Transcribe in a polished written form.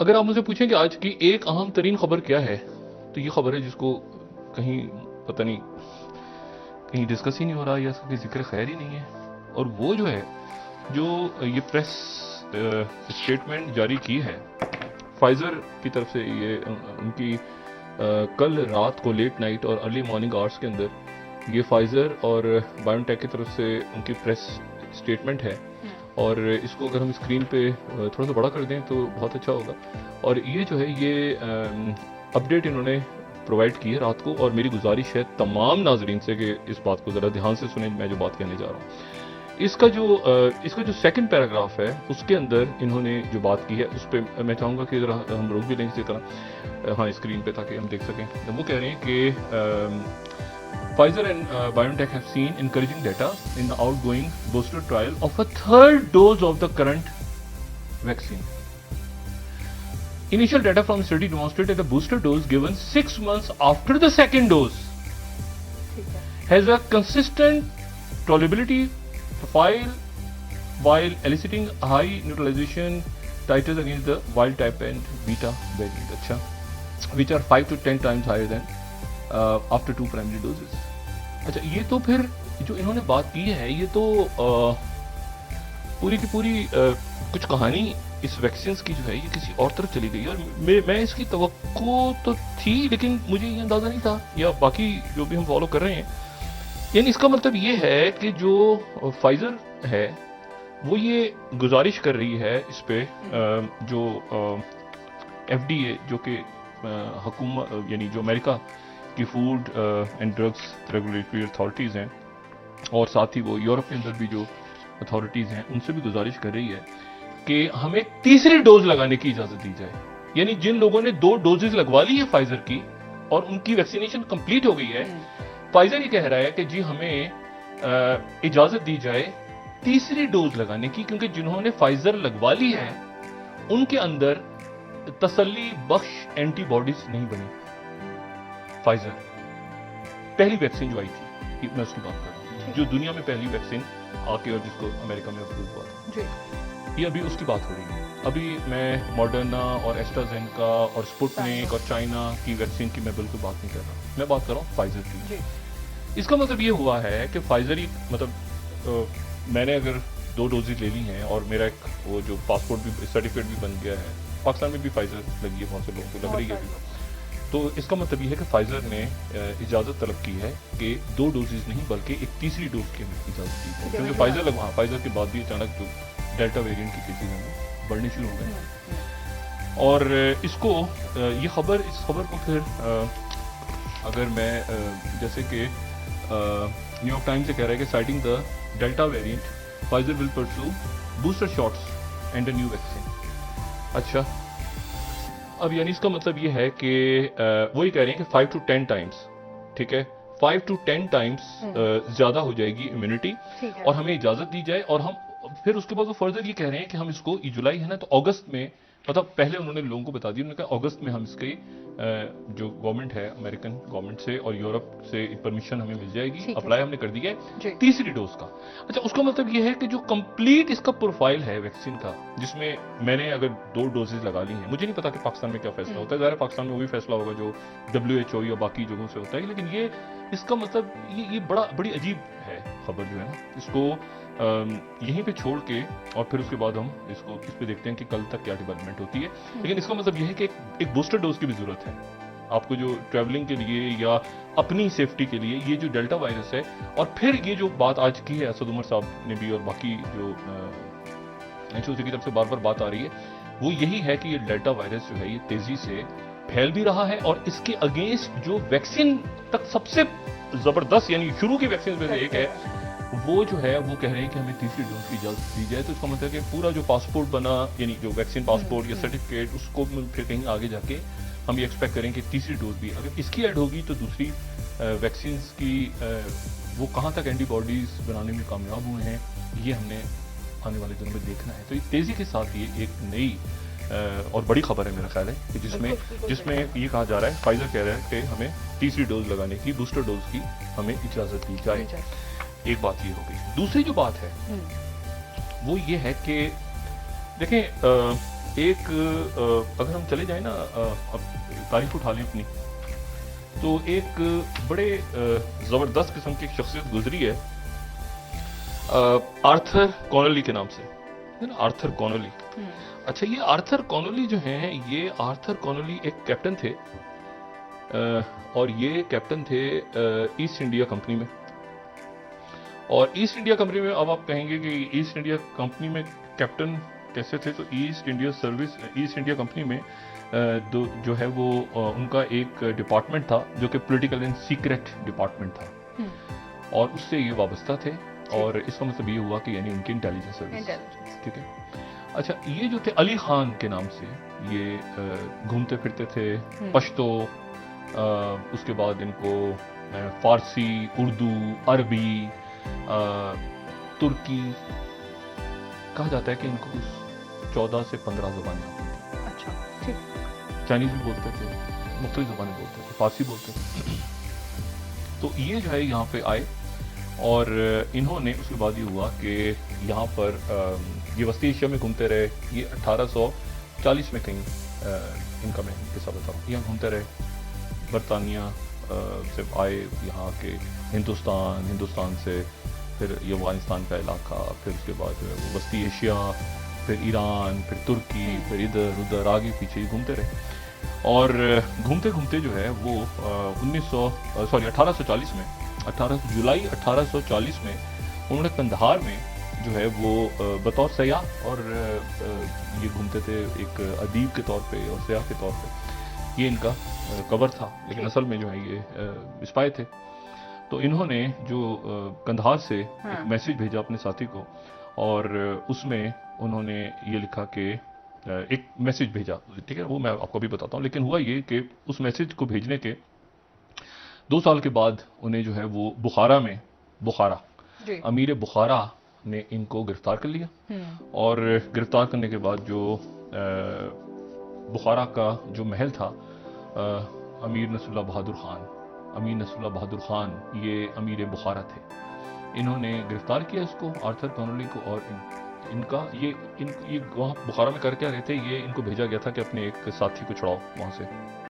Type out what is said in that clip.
अगर आप मुझे पूछें कि आज की एक अहम तरीन खबर क्या है, तो ये खबर है जिसको कहीं पता नहीं कहीं डिस्कस ही नहीं हो रहा या इसका कोई जिक्र खैर ही नहीं है। और वो जो है, जो ये प्रेस स्टेटमेंट जारी की है फाइजर की तरफ से, ये उनकी कल रात को लेट नाइट और अर्ली मॉर्निंग आवर्स के अंदर ये फाइजर और बायोटेक की तरफ से उनकी प्रेस स्टेटमेंट है। और इसको अगर हम स्क्रीन पे थोड़ा सा बड़ा कर दें तो बहुत अच्छा होगा। और ये जो है, ये अपडेट इन्होंने प्रोवाइड की है रात को, और मेरी गुजारिश है तमाम नाजरीन से कि इस बात को ज़रा ध्यान से सुनें, मैं जो बात कहने जा रहा हूँ। इसका जो सेकंड पैराग्राफ है उसके अंदर इन्होंने जो बात की है उस पर मैं चाहूँगा कि ज़रा हम रोक भी लें इसी तरह, हाँ, स्क्रीन पे, ताकि हम देख सकें। वो कह रहे हैं कि Pfizer and BioNTech have seen encouraging data in the outgoing booster trial of a third dose of the current vaccine. Initial data from the study demonstrated the booster dose given 6 months after the second dose has a consistent tolerability profile while eliciting high neutralization titers against the wild type and beta variant, अच्छा, which are 5 to 10 times higher than after 2 primary doses. अच्छा, ये तो फिर जो इन्होंने बात की है, ये तो पूरी की पूरी कुछ कहानी इस वैक्सीन की जो है ये किसी और तरफ चली गई। और मैं इसकी तवक्को तो थी, लेकिन मुझे ये अंदाजा नहीं था, या बाकी जो भी हम फॉलो कर रहे हैं। यानी इसका मतलब ये है कि जो फाइजर है वो ये गुजारिश कर रही है इस पे जो FDA, जो कि हुकूमत, यानी जो अमेरिका की food and drugs regulatory authorities हैं, और साथ ही वो यूरोप के अंदर भी जो अथॉरिटीज़ हैं, उनसे भी गुजारिश कर रही है कि हमें तीसरी डोज लगाने की इजाज़त दी जाए। यानी जिन लोगों ने 2 डोजेज लगवा ली है फाइजर की और उनकी वैक्सीनेशन कंप्लीट हो गई है, फाइजर ये कह रहा है कि जी हमें इजाज़त दी जाए तीसरी डोज लगाने की, क्योंकि जिन्होंने फाइजर लगवा ली है उनके अंदर तसल्ली बख्श एंटीबॉडीज नहीं बनी। फाइजर पहली वैक्सीन जो आई थी, मैं उसकी बात कर रहा हूँ, जो दुनिया में पहली वैक्सीन आके और जिसको अमेरिका में अप्रूव हुआ था, ये अभी उसकी बात हो रही है। अभी मैं मॉडर्ना और एस्ट्राजेनेका और स्पुतनिक और चाइना की वैक्सीन की मैं बिल्कुल बात नहीं कर रहा, मैं बात कर रहा हूँ फाइजर की। इसका मतलब ये हुआ है कि फाइजर ही, मतलब मैंने अगर 2 डोजेज ले ली हैं और मेरा एक वो जो पासपोर्ट भी, सर्टिफिकेट भी बन गया है, पाकिस्तान में भी फाइजर लगी है, बहुत से लोगों को लग रही है, तो इसका मतलब ये है कि फाइजर ने इजाज़त तलब की है कि 2 डोजेज नहीं बल्कि एक तीसरी डोज की हमें इजाज़त दी है, क्योंकि फाइजर के बाद भी अचानक जो डेल्टा वेरिएंट की केसेज हैं बढ़ने शुरू हो गए। और इसको इस खबर को फिर अगर मैं जैसे कि न्यूयॉर्क टाइम्स से कह रहा है कि citing the delta variant Pfizer will pursue booster shots and a new vaccine. अच्छा, अब यानी इसका मतलब ये है कि वही कह रहे हैं कि 5 to 10 टाइम्स, ठीक है, 5 to 10 टाइम्स ज्यादा हो जाएगी इम्यूनिटी, और हमें इजाजत दी जाए। और हम फिर उसके बाद वो फर्दर ये कह रहे हैं कि हम इसको, जुलाई है ना, तो अगस्त में, मतलब पहले उन्होंने लोगों को बता दिया, उन्होंने कहा अगस्त में हम इसकी जो गवर्नमेंट है अमेरिकन गवर्नमेंट से और यूरोप से परमिशन हमें मिल जाएगी, अप्लाई हमने कर दिया है तीसरी डोज का। अच्छा, उसका मतलब ये है कि जो कंप्लीट इसका प्रोफाइल है वैक्सीन का, जिसमें मैंने अगर 2 डोजेज लगा ली हैं, मुझे नहीं पता कि पाकिस्तान में क्या फैसला होता है, ज़ाहिर पाकिस्तान में वही फैसला होगा जो WHO या बाकी जगहों से होता है, लेकिन ये इसका मतलब ये बड़ी अजीब है खबर जो है ना। इसको यहीं पे छोड़ के और फिर उसके बाद हम इस पे देखते हैं कि कल तक क्या डेवलपमेंट होती है। लेकिन इसका मतलब यह है कि एक बूस्टर डोज की भी जरूरत है आपको, जो ट्रैवलिंग के लिए या अपनी सेफ्टी के लिए, ये जो डेल्टा वायरस है। और फिर ये जो बात आज की है असद उमर साहब ने भी और बाकी जो एनसीओसी की तरफ से बार बार बात आ रही है, वो यही है कि ये डेल्टा वायरस जो है ये तेजी से फैल भी रहा है, और इसके अगेंस्ट जो वैक्सीन तक सबसे जबरदस्त, यानी शुरू की वैक्सीन में से एक है, वो जो है वो कह रहे हैं कि हमें तीसरी डोज की इजाजत दी जाए। तो इसका मतलब है कि पूरा जो पासपोर्ट बना, यानी जो वैक्सीन पासपोर्ट या सर्टिफिकेट, उसको फिर कहीं आगे जाके हम ये एक्सपेक्ट करें कि तीसरी डोज भी अगर इसकी ऐड होगी तो दूसरी वैक्सीन की वो कहाँ तक एंटीबॉडीज बनाने में कामयाब हुए हैं, ये हमने आने वाले दिनों में देखना है। तो ये तेजी के साथ ये एक नई और बड़ी खबर है मेरा ख्याल है कि जिसमें ये कहा जा रहा है, फाइजर कह रहा है कि हमें तीसरी डोज लगाने की, बूस्टर डोज की हमें इजाजत दी जाए। एक बात ये हो गई। दूसरी जो बात है वो ये है कि देखें, एक अगर हम चले जाए ना, अब तारीफ उठा लें अपनी, तो एक बड़े ज़बरदस्त किस्म की शख्सियत गुजरी है आर्थर कॉनोली के नाम से, है ना, आर्थर कॉनोली। अच्छा, ये आर्थर कॉनोली जो हैं, ये आर्थर कॉनोली एक कैप्टन थे, और ये कैप्टन थे ईस्ट इंडिया कंपनी में। और ईस्ट इंडिया कंपनी में, अब आप कहेंगे कि ईस्ट इंडिया कंपनी में कैप्टन कैसे थे, तो ईस्ट इंडिया कंपनी में जो है वो उनका एक डिपार्टमेंट था जो कि पॉलिटिकल एंड सीक्रेट डिपार्टमेंट था, और उससे ये वाबस्ता थे, और इसका मतलब ये हुआ कि यानी उनकी इंटेलिजेंस सर्विस, ठीक है। अच्छा, ये जो थे अली खान के नाम से, ये घूमते फिरते थे, पश्तो, उसके बाद इनको फारसी, उर्दू, अरबी, तुर्की, कहा जाता है कि इनको कुछ 14 से 15 ज़बानें आती थी। अच्छा, ठीक। चाइनीज़ भी बोलते थे, मुख्तलिफ ज़बानें बोलते थे, फारसी बोलते थे। तो ये जो है यहाँ पे आए, और इन्होंने उसके बाद ये हुआ कि यहाँ पर ये वस्ती एशिया में घूमते रहे। ये 1840 में कहीं इनका मैं किस्सा बताऊँ, यहाँ घूमते रहे, बरतानिया से आए यहाँ के हिंदुस्तान से फिर ये अफगानिस्तान का इलाका, फिर उसके बाद जो है वो वस्ती एशिया, फिर ईरान, फिर तुर्की, फिर इधर उधर आगे पीछे ही घूमते रहे। और घूमते घूमते जो है वो 1840 में, 18 जुलाई 1840 में उन्होंने कंधार में जो है वो बतौर सयाह, और ये घूमते थे एक अदीब के तौर पे और सयाह के तौर पे, ये इनका कवर था, लेकिन असल में जो है ये स्पाई थे। तो इन्होंने जो कंधार से एक मैसेज भेजा अपने साथी को, और उसमें उन्होंने ये लिखा कि एक मैसेज भेजा, ठीक है, वो मैं आपको भी बताता हूँ। लेकिन हुआ ये कि उस मैसेज को भेजने के 2 साल के बाद उन्हें जो है वो बुखारा अमीर बुखारा ने इनको गिरफ्तार कर लिया, और गिरफ्तार करने के बाद जो बुखारा का जो महल था, अमीर नसरुल्लाह बहादुर खान ये अमीर बुखारा थे। इन्होंने गिरफ्तार किया इसको, आर्थर कॉनोली को, और इनका ये वहाँ बुखारा में कर क्या रहे थे, ये इनको भेजा गया था कि अपने एक साथी को छुड़ाओ वहाँ से।